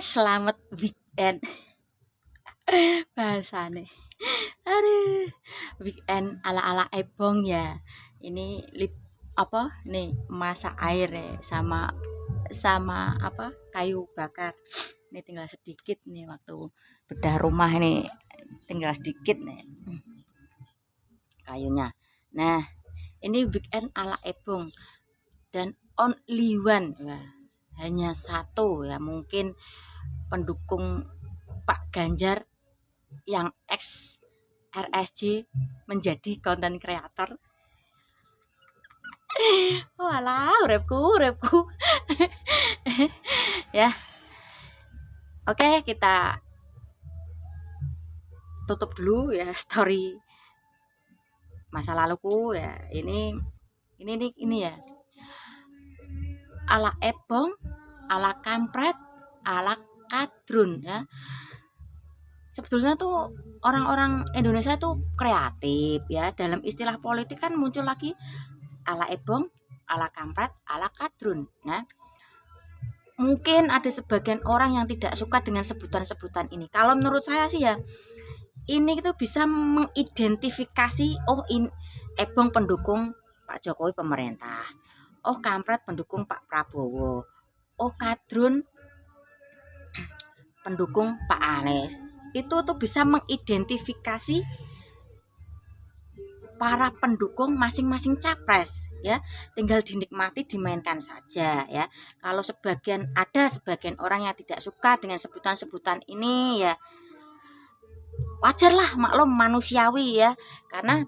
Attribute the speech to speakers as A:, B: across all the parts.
A: Selamat weekend bahasane. Aduh, weekend ala-ala Ebong ya. Ini apa nih, masak air ya, sama sama apa kayu bakar. Ini tinggal sedikit nih waktu bedah rumah nih. Tinggal sedikit nih kayunya. Nah, ini weekend ala Ebong dan only one. Nah, hanya satu ya, mungkin pendukung Pak Ganjar yang ex RSJ menjadi konten kreator. Walah, urepku. Ya, oke, kita tutup dulu ya story masa laluku ya. Ini ya. Ala Ebong, ala kampret, ala kadrun ya. Sebetulnya tuh orang-orang Indonesia tuh kreatif ya. Dalam istilah politik kan muncul lagi ala Ebong, ala kampret, ala kadrun. Nah, mungkin ada sebagian orang yang tidak suka dengan sebutan-sebutan ini. Kalau menurut saya sih ya, ini itu bisa mengidentifikasi, oh ini Ebong pendukung Pak Jokowi pemerintah, oh kampret pendukung Pak Prabowo, oh kadrun pendukung Pak Anies. Itu tuh bisa mengidentifikasi para pendukung masing-masing capres ya. Tinggal dinikmati, dimainkan saja ya. Kalau ada sebagian orang yang tidak suka dengan sebutan-sebutan ini ya, wajarlah, maklum, manusiawi ya. Karena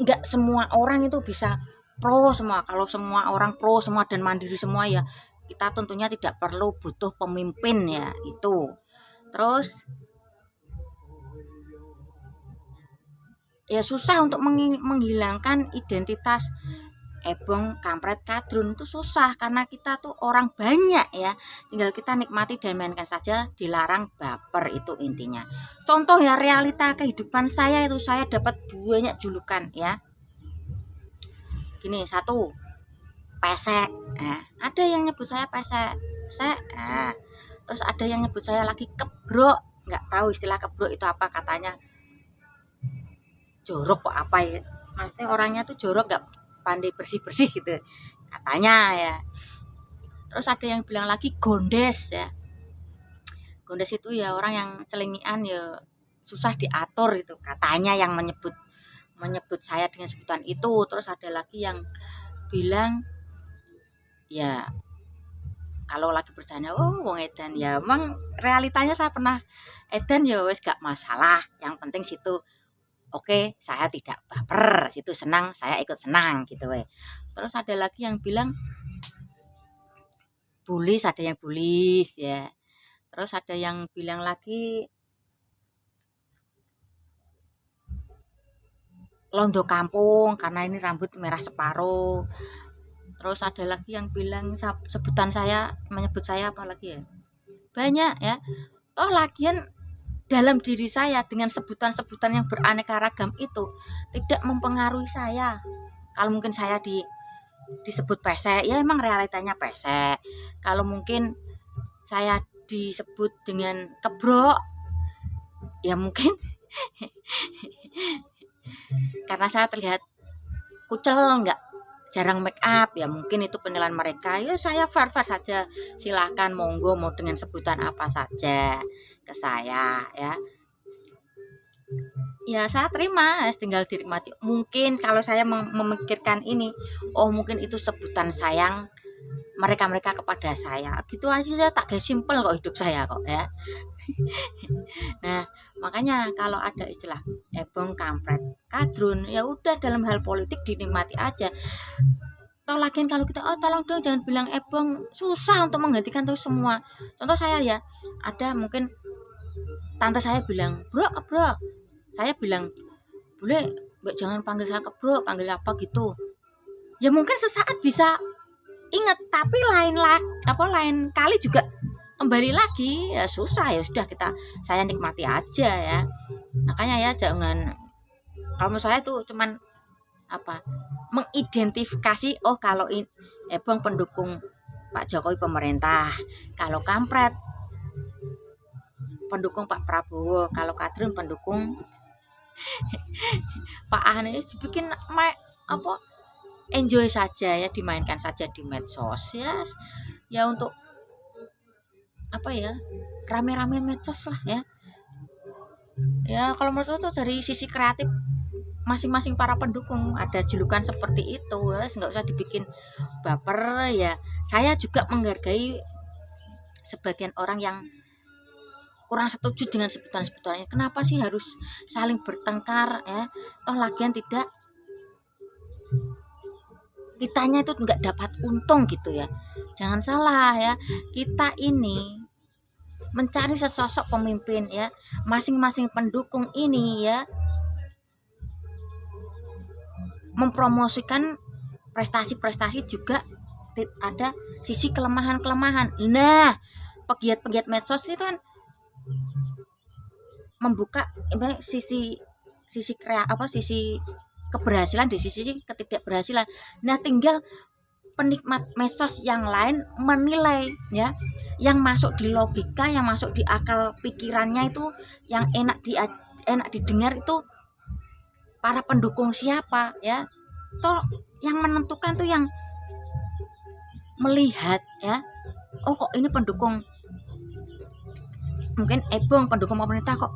A: enggak semua orang itu bisa pro semua. Kalau semua orang pro semua dan mandiri semua ya, kita tentunya tidak perlu butuh pemimpin ya itu. Terus ya susah untuk menghilangkan identitas Ebong, kampret, kadrun itu susah karena kita tuh orang banyak ya. Tinggal kita nikmati dan mainkan saja, dilarang baper, itu intinya. Contoh ya, realita kehidupan saya itu, saya dapat banyak julukan ya. Gini, satu, pesek. Ada yang nyebut saya pesek. Terus ada yang nyebut saya lagi kebrok. Nggak tahu istilah kebrok itu apa, katanya jorok kok apa ya. Maksudnya orangnya tuh jorok, nggak pandai bersih-bersih gitu katanya ya. Terus ada yang bilang lagi gondes ya. Gondes itu ya orang yang celengian ya, susah diatur itu katanya, yang menyebut saya dengan sebutan itu. Terus ada lagi yang bilang ya kalau lagi bercanda, oh wong edan ya. Emang realitanya saya pernah edan ya, wes gak masalah, yang penting situ oke, saya tidak baper, situ senang, saya ikut senang gitu weh. Terus ada lagi yang bilang bullies, ada yang bullies ya. Terus ada yang bilang lagi londo kampung karena ini rambut merah separuh. Terus ada lagi yang bilang menyebut saya apa lagi ya, banyak ya. Toh lagian dalam diri saya dengan sebutan-sebutan yang beraneka ragam itu tidak mempengaruhi saya. Kalau mungkin saya disebut pesek, ya emang realitanya pesek. Kalau mungkin saya disebut dengan kebrok, ya mungkin karena saya terlihat kucel, jarang make up, ya mungkin itu penilaian mereka. Ya saya fair saja, silahkan, monggo mau dengan sebutan apa saja ke saya ya. Ya saya terima, tinggal dinikmati. Mungkin kalau saya memikirkan ini, oh mungkin itu sebutan sayang mereka kepada saya, gitu aja, tak kayak simple kok hidup saya kok ya. Nah, makanya kalau ada istilah Ebong, kampret, kadrun, ya udah, dalam hal politik dinikmati aja. Toh lagian kalau kita, oh tolong dong jangan bilang Ebong, susah untuk menggantikan itu semua. Contoh saya ya, ada mungkin tante saya bilang bro, saya bilang boleh mbak jangan panggil saya kebrok, panggil apa gitu. Ya mungkin sesaat bisa ingat, tapi lain kali juga kembali lagi ya susah. Ya sudah, saya nikmati aja ya. Makanya ya jangan, kalau saya tuh cuman mengidentifikasi, oh kalau Ebong pendukung Pak Jokowi pemerintah, kalau kampret pendukung Pak Prabowo, kalau kadrun pendukung Pak Anies. Dibikin apa enjoy saja ya, dimainkan saja di medsos ya, ya untuk apa ya, rame-rame medsos lah ya. Ya kalau menurut itu dari sisi kreatif masing-masing para pendukung ada julukan seperti itu, ya nggak usah dibikin baper ya. Saya juga menghargai sebagian orang yang kurang setuju dengan sebutan-sebutannya. Kenapa sih harus saling bertengkar ya? Toh lagian tidak, kitanya itu nggak dapat untung gitu ya. Jangan salah ya, kita ini mencari sesosok pemimpin ya, masing-masing pendukung ini ya mempromosikan prestasi-prestasi, juga ada sisi kelemahan-kelemahan. Nah, pegiat-pegiat medsos itu kan membuka sisi sisi keberhasilan di sisi ketidakberhasilan. Nah, tinggal penikmat medsos yang lain menilai ya, yang masuk di logika, yang masuk di akal pikirannya itu, yang enak didengar itu para pendukung siapa ya. Toh yang menentukan tuh yang melihat ya, oh kok ini pendukung, mungkin Ebong pendukung pemerintah, kok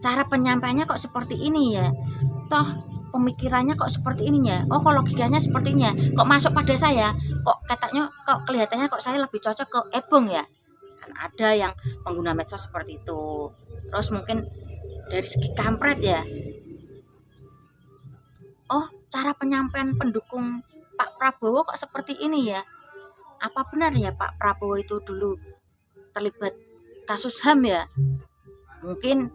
A: cara penyampaiannya kok seperti ini ya, toh pemikirannya kok seperti ininya, oh kok logikanya seperti ini ya, kok masuk pada saya, kok katanya, kok kelihatannya kok saya lebih cocok ke Ebong ya. Kan ada yang pengguna medsos seperti itu. Terus mungkin dari segi kampret ya, oh cara penyampaian pendukung Pak Prabowo kok seperti ini ya, apa benar ya Pak Prabowo itu dulu terlibat kasus HAM ya. Mungkin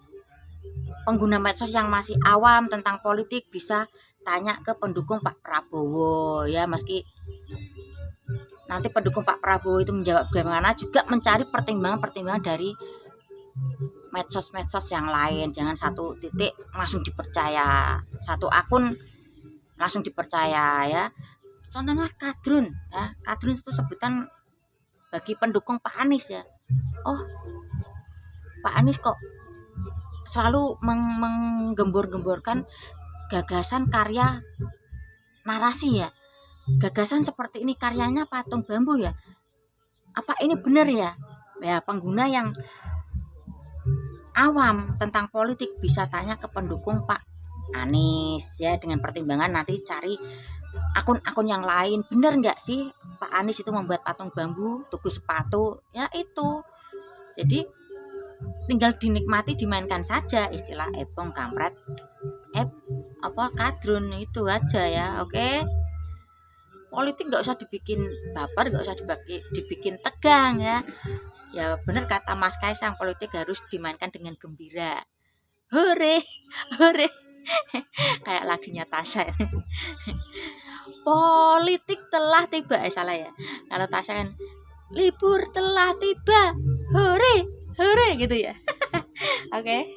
A: pengguna medsos yang masih awam tentang politik bisa tanya ke pendukung Pak Prabowo ya, meski nanti pendukung Pak Prabowo itu menjawab bagaimana, juga mencari pertimbangan-pertimbangan dari medsos-medsos yang lain. Jangan satu titik langsung dipercaya, satu akun langsung dipercaya ya. Contohnya kadrun ya, kadrun itu sebutan bagi pendukung Pak Anies ya. Oh, Pak Anies kok selalu menggembor-gemborkan gagasan karya narasi ya, gagasan seperti ini, karyanya patung bambu ya, apa ini benar ya. Ya, pengguna yang awam tentang politik bisa tanya ke pendukung Pak Anies ya, dengan pertimbangan nanti cari akun-akun yang lain, bener nggak sih Pak Anies itu membuat patung bambu, tugu sepatu ya itu. Jadi tinggal dinikmati, dimainkan saja istilah Ebong, kampret, kadrun, itu aja ya. Oke, politik nggak usah dibikin baper, nggak usah dibikin tegang ya. Ya bener kata Mas Kaisang, politik harus dimainkan dengan gembira. Hore, hore. Kayak lagunya Tasya. Politik telah tiba, salah ya. Kalau Tasya kan libur telah tiba, hore, hore gitu ya. Oke.